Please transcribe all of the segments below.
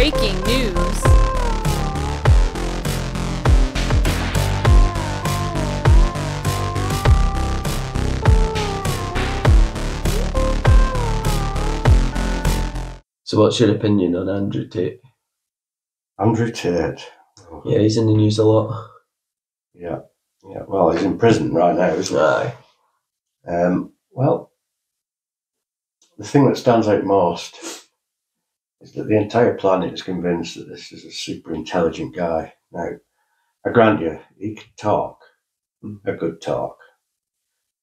Breaking news. So what's your opinion on Andrew Tate? Andrew Tate? Yeah, he's in the news a lot. Yeah. Well, he's in prison right now, isn't he? Aye. Well, the thing that stands out most is that the entire planet is convinced that this is a super intelligent guy. Now, I grant you, he can talk a good talk,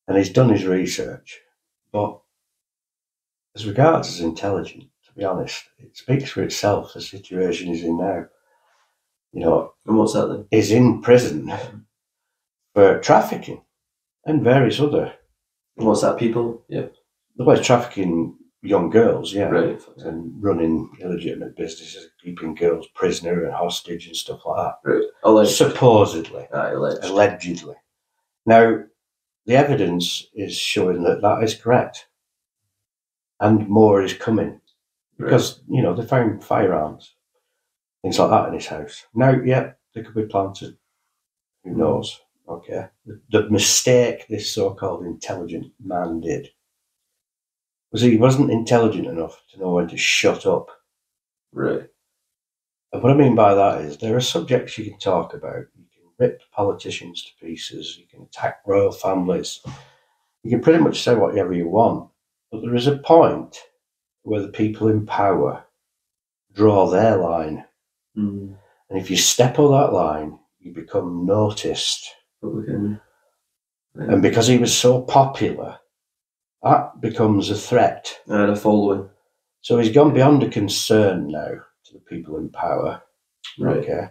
and he's done his research, but as regards as intelligent, to be honest, it speaks for itself, the situation he's in now. You know, And what's that then? He's in prison for trafficking and various other. And what's that, people? Yeah. Well, he's trafficking young girls, yeah. Right. And running illegitimate businesses, keeping girls prisoner and hostage and stuff like that. Right. Alleged. Supposedly. Aye, alleged. Allegedly. Now, the evidence is showing that that is correct. And more is coming. Because, you know, they found firearms, things like that in his house. Now, yeah, they could be planted. Who knows? Okay. The mistake this so-called intelligent man did was he wasn't intelligent enough to know when to shut up. Right. And what I mean by that is there are subjects you can talk about. You can rip politicians to pieces. You can attack royal families. You can pretty much say whatever you want. But there is a point where the people in power draw their line. Mm. And if you step on that line, you become noticed. Republican. Right. And because he was so popular, that becomes a threat. And a following. So he's gone beyond a concern now to the people in power. Right. Okay.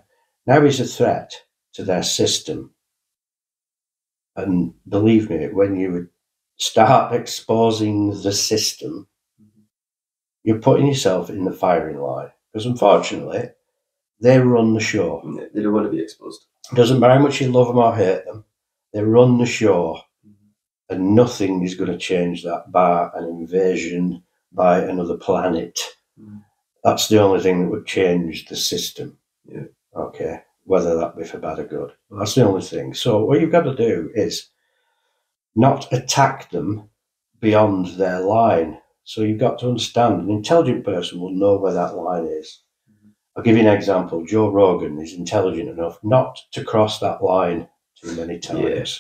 Now he's a threat to their system. And believe me, when you start exposing the system, you're putting yourself in the firing line. Because unfortunately, they run the show. They don't want to be exposed. It doesn't matter how much you love them or hate them. They run the show. And nothing is going to change that bar an invasion by another planet. That's the only thing that would change the system. Yeah. Okay. Whether that be for bad or good. That's the only thing. So what you've got to do is not attack them beyond their line. So you've got to understand an intelligent person will know where that line is. I'll give you an example. Joe Rogan is intelligent enough not to cross that line too many times. Yeah.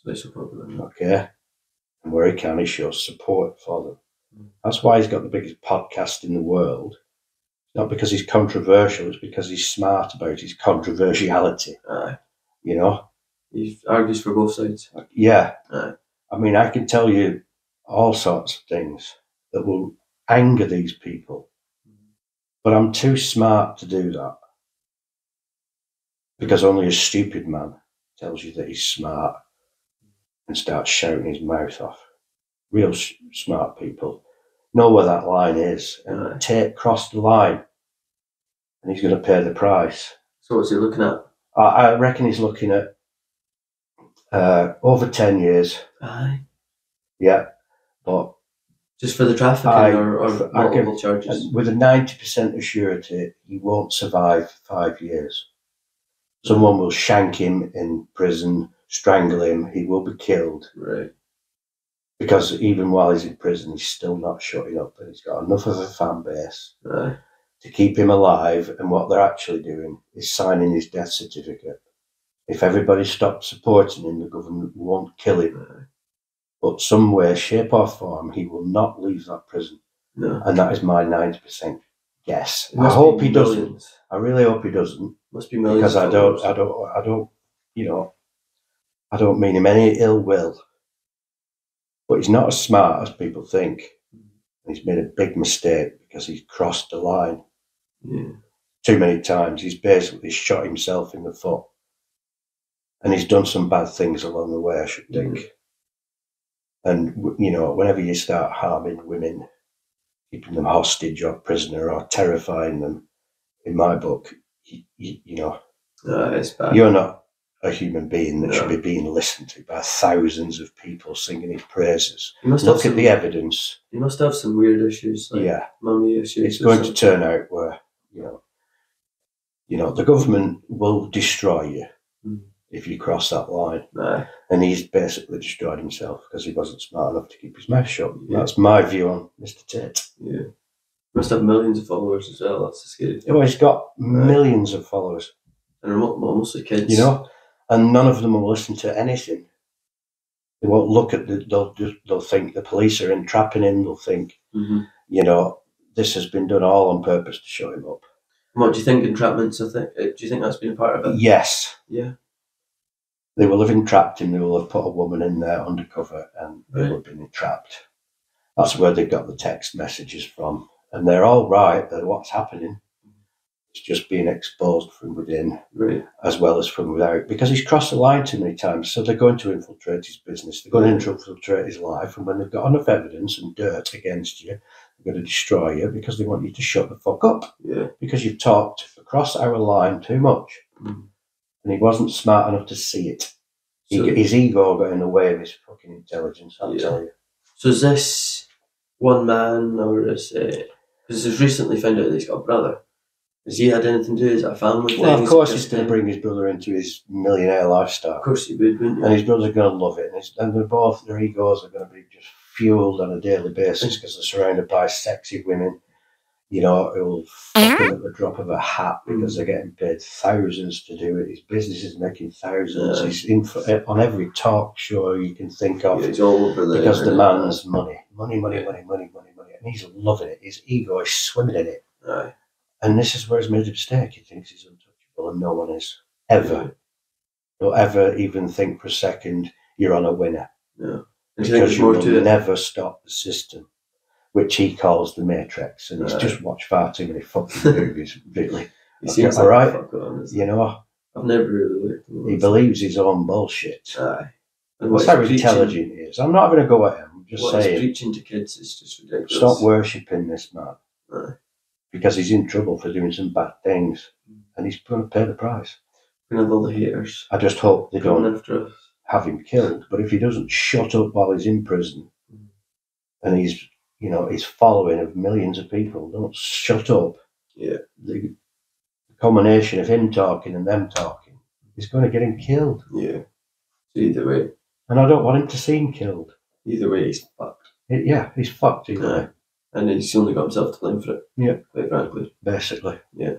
That's a problem. Okay. And where he can, he shows support for them. That's why he's got the biggest podcast in the world. Not because he's controversial, it's because he's smart about his controversiality. Aye. You know? He argues for both sides. Yeah. Aye. I mean, I can tell you all sorts of things that will anger these people. But I'm too smart to do that. Because only a stupid man tells you that he's smart and starts shouting his mouth off. Real smart people know where that line is. And Tate crossed the line. And he's going to pay the price. So what's he looking at? I reckon he's looking at over 10 years. Aye. Yeah. But just for the trafficking or multiple charges? With a 90% of surety, he won't survive 5 years. Someone will shank him in prison, strangle him, he will be killed. Right. Because even while he's in prison, he's still not shutting up, and he's got enough of a fan base to keep him alive, and what they're actually doing is signing his death certificate. If everybody stops supporting him, the government won't kill him. But some way, shape or form, he will not leave that prison. No. And that is my 90% guess. I hope he doesn't. I really hope he doesn't. Must be millions. Because I don't, you know, I don't mean him any ill will. But he's not as smart as people think. He's made a big mistake because he's crossed the line. Yeah. Too many times. He's basically shot himself in the foot. And he's done some bad things along the way, I should think. And, you know, whenever you start harming women, keeping them hostage or prisoner or terrifying them, in my book, you know, it's bad. You're not a human being that should be being listened to by thousands of people singing his praises. Look at the evidence. You must have some weird issues, like mummy issues. It's going to turn out where, you know, You know, the government will destroy you if you cross that line. Aye. And he's basically destroyed himself because he wasn't smart enough to keep his mouth shut. Yeah. That's my view on Mr. Tate. Yeah. Must have millions of followers as well. That's the scary thing. Oh, he's got millions of followers. And they're mostly kids. You know, and none of them will listen to anything. They won't look at they'll think the police are entrapping him. They'll think, you know, this has been done all on purpose to shut him up. What do you think entrapment's a thing? Do you think that's been a part of it? Yes. Yeah. They will have entrapped him. They will have put a woman in there undercover and they will have been entrapped. That's where they got the text messages from. And they're all right that what's happening. It's just being exposed from within as well as from without. Because he's crossed the line too many times. So they're going to infiltrate his business. They're going to infiltrate his life. And when they've got enough evidence and dirt against you, they're going to destroy you because they want you to shut the fuck up. Yeah. Because you've talked across our line too much. And he wasn't smart enough to see it. His ego got in the way of his fucking intelligence, I'll tell you. So is this one man, or is it... Because he's recently found out that he's got a brother. Has he had anything to do? Is that a family thing? Well, of course he's going to bring his brother into his millionaire lifestyle. Of course he would, wouldn't he? And his brother's going to love it. And their egos are going to be just fueled on a daily basis because they're surrounded by sexy women, you know, who will fuck him at the drop of a hat because they're getting paid thousands to do it. His business is making thousands. He's on every talk show you can think of. Yeah, he's all over there. Because the man's money. Money. And he's loving it. His ego is swimming in it. Aye. And this is where he's made a mistake. He thinks he's untouchable and no one is. Ever. Don't ever even think for a second you're on a winner. No. Because you will never stop the system, which he calls the Matrix. And he's just watched far too many fucking movies, really. He seems all right? On, you know? I've never really looked at him. He believes his own bullshit. Aye. And that's how intelligent he is. I'm not having a go at him. I'm just saying. He's preaching to kids is just ridiculous. Stop worshipping this man. Aye. Because he's in trouble for doing some bad things. And he's going to pay the price. We're going to have all the haters. I just hope they don't after us. Have him killed. But if he doesn't shut up while he's in prison, and he's, you know, his following of millions of people don't shut up, the combination of him talking and them talking is going to get him killed. Yeah. So either way. And I don't want him to see him killed. Either way, he's fucked. He's fucked either way. And he's only got himself to blame for it. Yeah. Quite frankly. Basically. Yeah.